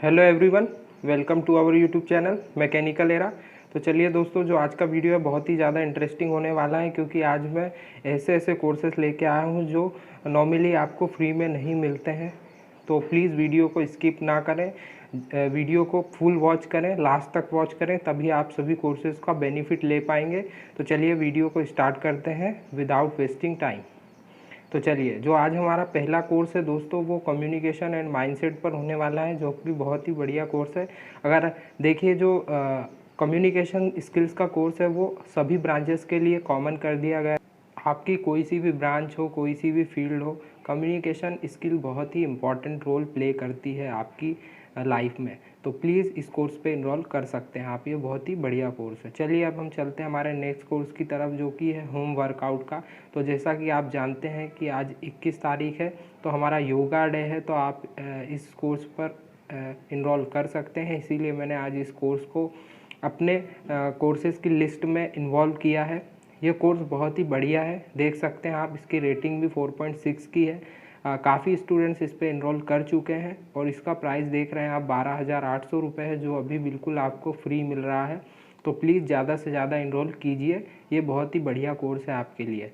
Hello everyone, welcome to our YouTube channel mechanical era. तो चलिए दोस्तों, जो आज का वीडियो है बहुत ही ज़्यादा इंटरेस्टिंग होने वाला है, क्योंकि आज मैं ऐसे ऐसे कोर्सेज लेके आया हूँ जो नॉर्मली आपको फ्री में नहीं मिलते हैं। तो प्लीज़ वीडियो को स्किप ना करें, वीडियो को फुल वॉच करें, लास्ट तक वॉच करें, तभी आप सभी कोर्सेज़ का बेनिफिट ले पाएंगे। तो चलिए वीडियो को स्टार्ट करते हैं विदाउट वेस्टिंग टाइम। तो चलिए, जो आज हमारा पहला कोर्स है दोस्तों, वो कम्युनिकेशन एंड माइंडसेट पर होने वाला है, जो कि बहुत ही बढ़िया कोर्स है। अगर देखिए, जो कम्युनिकेशन स्किल्स का कोर्स है वो सभी ब्रांचेस के लिए कॉमन कर दिया गया है। आपकी कोई सी भी ब्रांच हो, कोई सी भी फील्ड हो, कम्युनिकेशन स्किल बहुत ही इम्पॉर्टेंट रोल प्ले करती है आपकी लाइफ में। तो प्लीज़ इस कोर्स पे इनरोल कर सकते हैं आप, ये बहुत ही बढ़िया कोर्स है। चलिए अब हम चलते हैं हमारे नेक्स्ट कोर्स की तरफ, जो कि है होम वर्कआउट का। तो जैसा कि आप जानते हैं कि आज 21 तारीख है, तो हमारा योगा डे है, तो आप इस कोर्स पर इनरोल कर सकते हैं। इसीलिए मैंने आज इस कोर्स को अपने कोर्सेज़ की लिस्ट में इन्वॉल्व किया है। ये कोर्स बहुत ही बढ़िया है, देख सकते हैं आप, इसकी रेटिंग भी 4.6 की है। काफ़ी स्टूडेंट्स इस पे इनरोल कर चुके हैं और इसका प्राइस देख रहे हैं आप 12,800 रुपये है, जो अभी बिल्कुल आपको फ्री मिल रहा है। तो प्लीज़ ज़्यादा से ज़्यादा इनरोल कीजिए, ये बहुत ही बढ़िया कोर्स है आपके लिए।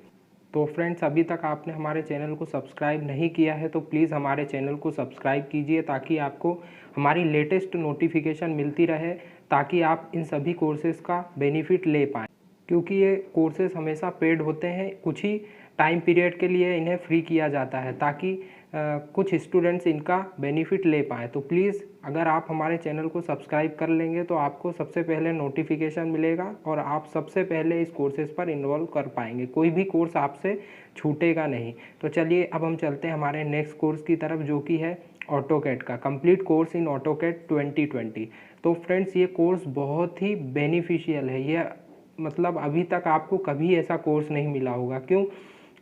तो फ्रेंड्स, अभी तक आपने हमारे चैनल को सब्सक्राइब नहीं किया है तो प्लीज़ हमारे चैनल को सब्सक्राइब कीजिए, ताकि आपको हमारी लेटेस्ट नोटिफिकेशन मिलती रहे, ताकि आप इन सभी कोर्सेज़ का बेनिफिट ले पाएँ। क्योंकि ये कोर्सेज़ हमेशा पेड होते हैं, कुछ ही टाइम पीरियड के लिए इन्हें फ्री किया जाता है, ताकि कुछ स्टूडेंट्स इनका बेनिफिट ले पाएँ। तो प्लीज़ अगर आप हमारे चैनल को सब्सक्राइब कर लेंगे तो आपको सबसे पहले नोटिफिकेशन मिलेगा और आप सबसे पहले इस कोर्सेज़ पर इन्वॉल्व कर पाएंगे, कोई भी कोर्स आपसे छूटेगा नहीं। तो चलिए अब हम चलते हैं हमारे नेक्स्ट कोर्स की तरफ, जो कि है ऑटोकैड का कंप्लीट कोर्स इन ऑटोकैड 2020। तो फ्रेंड्स, ये कोर्स बहुत ही बेनिफिशियल है। ये मतलब अभी तक आपको कभी ऐसा कोर्स नहीं मिला होगा। क्यों?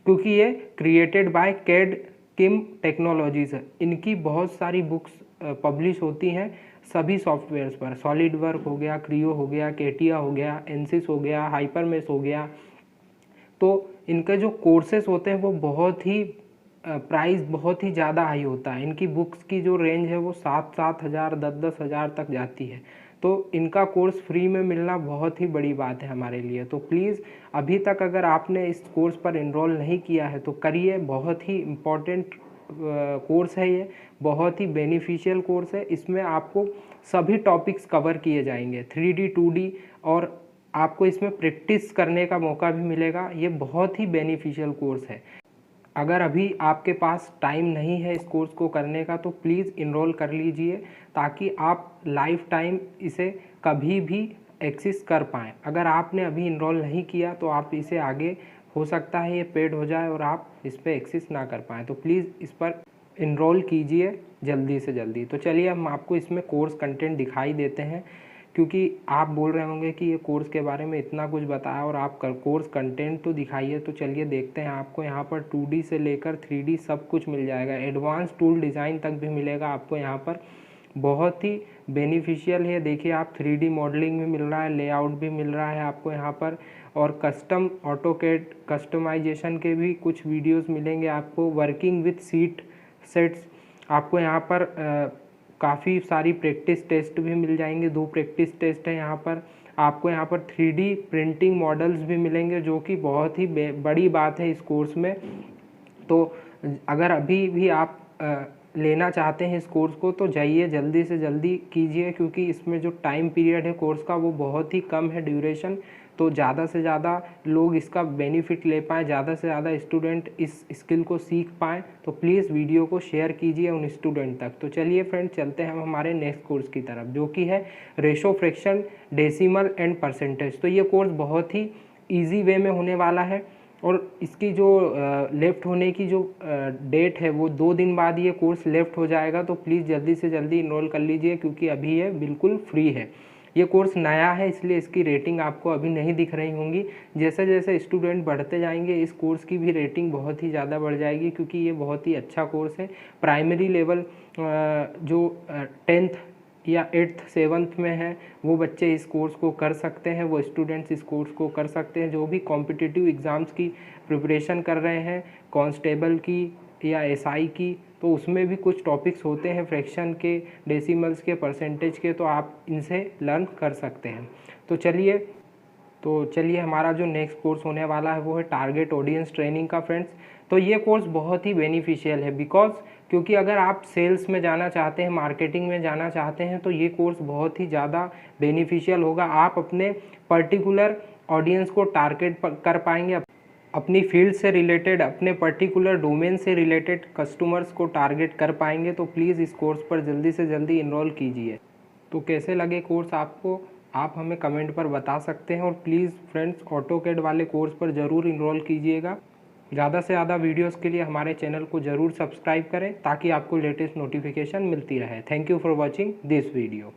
क्योंकि ये created by CAD Kim Technologies है। इनकी बहुत सारी बुक्स पब्लिश होती हैं सभी सॉफ्टवेयर्स पर। सॉलिड वर्क हो गया, क्रियो हो गया, केटिया हो गया, एनसिस हो गया, हाइपरमेश हो गया। तो इनके जो कोर्सेज होते हैं वो बहुत ही प्राइस बहुत ही ज़्यादा हाई होता है। इनकी बुक्स की जो रेंज है वो 7-7 हज़ार 10-10 हज़ार तक जाती है। तो इनका कोर्स फ्री में मिलना बहुत ही बड़ी बात है हमारे लिए। तो प्लीज़ अभी तक अगर आपने इस कोर्स पर इनरोल नहीं किया है तो करिए, बहुत ही इम्पॉर्टेंट कोर्स है ये, बहुत ही बेनिफिशियल कोर्स है। इसमें आपको सभी टॉपिक्स कवर किए जाएंगे, 3D 2D, और आपको इसमें प्रैक्टिस करने का मौका भी मिलेगा। ये बहुत ही बेनिफिशियल कोर्स है। अगर अभी आपके पास टाइम नहीं है इस कोर्स को करने का तो प्लीज़ इनरोल कर लीजिए, ताकि आप लाइफ टाइम इसे कभी भी एक्सेस कर पाएँ। अगर आपने अभी इनरोल नहीं किया तो आप इसे आगे, हो सकता है ये पेड हो जाए और आप इस पर एक्सेस ना कर पाएँ। तो प्लीज़ इस पर इनरोल कीजिए जल्दी से जल्दी। तो चलिए हम आपको इसमें कोर्स कंटेंट दिखाई देते हैं, क्योंकि आप बोल रहे होंगे कि ये कोर्स के बारे में इतना कुछ बताया और आप कोर्स कंटेंट तो दिखाइए। तो चलिए देखते हैं, आपको यहाँ पर 2D से लेकर 3D सब कुछ मिल जाएगा, एडवांस टूल डिज़ाइन तक भी मिलेगा आपको यहाँ पर। बहुत ही बेनिफिशियल है। देखिए आप, 3D मॉडलिंग भी मिल रहा है, लेआउट भी मिल रहा है आपको यहाँ पर, और कस्टम ऑटोकैड कस्टमाइजेशन के भी कुछ वीडियोज़ मिलेंगे आपको। वर्किंग विथ सीट सेट्स आपको यहाँ पर काफ़ी सारी प्रैक्टिस टेस्ट भी मिल जाएंगे, 2 प्रैक्टिस टेस्ट हैं यहाँ पर। आपको यहाँ पर 3D प्रिंटिंग मॉडल्स भी मिलेंगे, जो कि बहुत ही बड़ी बात है इस कोर्स में। तो अगर अभी भी आप लेना चाहते हैं इस कोर्स को तो जाइए, जल्दी से जल्दी कीजिए, क्योंकि इसमें जो टाइम पीरियड है कोर्स का वो बहुत ही कम है ड्यूरेशन। तो ज़्यादा से ज़्यादा लोग इसका बेनिफिट ले पाएँ, ज़्यादा से ज़्यादा स्टूडेंट इस स्किल को सीख पाएँ। तो प्लीज़ वीडियो को शेयर कीजिए उन स्टूडेंट तक। तो चलिए फ्रेंड्स, चलते हैं हम हमारे नेक्स्ट कोर्स की तरफ, जो कि है ratio, fraction, decimal and percentage. तो ये कोर्स बहुत ही ईजी वे में होने वाला है, और इसकी जो लेफ़्ट होने की जो डेट है वो 2 दिन बाद ये कोर्स लेफ़्ट हो जाएगा। तो प्लीज़ जल्दी से जल्दी इनरोल कर लीजिए, क्योंकि अभी ये बिल्कुल फ्री है। ये कोर्स नया है, इसलिए इसकी रेटिंग आपको अभी नहीं दिख रही होंगी। जैसे जैसे स्टूडेंट बढ़ते जाएंगे इस कोर्स की भी रेटिंग बहुत ही ज़्यादा बढ़ जाएगी, क्योंकि ये बहुत ही अच्छा कोर्स है। प्राइमरी लेवल जो 10th या 8th 7th में है वो बच्चे इस कोर्स को कर सकते हैं, वो स्टूडेंट्स इस कोर्स को कर सकते हैं जो भी कॉम्पिटिटिव एग्ज़ाम्स की प्रिपरेशन कर रहे हैं, कांस्टेबल की, या एसआई की, तो उसमें भी कुछ टॉपिक्स होते हैं फ्रैक्शन के, डेसिमल्स के, परसेंटेज के, तो आप इनसे लर्न कर सकते हैं। तो चलिए हमारा जो नेक्स्ट कोर्स होने वाला है वो है टारगेट ऑडियंस ट्रेनिंग का फ्रेंड्स। तो ये कोर्स बहुत ही बेनिफिशियल है क्योंकि अगर आप सेल्स में जाना चाहते हैं, मार्केटिंग में जाना चाहते हैं, तो ये कोर्स बहुत ही ज़्यादा बेनिफिशियल होगा। आप अपने पर्टिकुलर ऑडियंस को टारगेट कर पाएंगे, अपनी फील्ड से रिलेटेड, अपने पर्टिकुलर डोमेन से रिलेटेड कस्टमर्स को टारगेट कर पाएंगे। तो प्लीज़ इस कोर्स पर जल्दी से जल्दी इनरोल कीजिए। तो कैसे लगे कोर्स आपको, आप हमें कमेंट पर बता सकते हैं। और प्लीज़ फ्रेंड्स ऑटोकैड वाले कोर्स पर ज़रूर इनरोल कीजिएगा। ज़्यादा से ज़्यादा वीडियोस के लिए हमारे चैनल को ज़रूर सब्सक्राइब करें ताकि आपको लेटेस्ट नोटिफिकेशन मिलती रहे। Thank you for watching this video.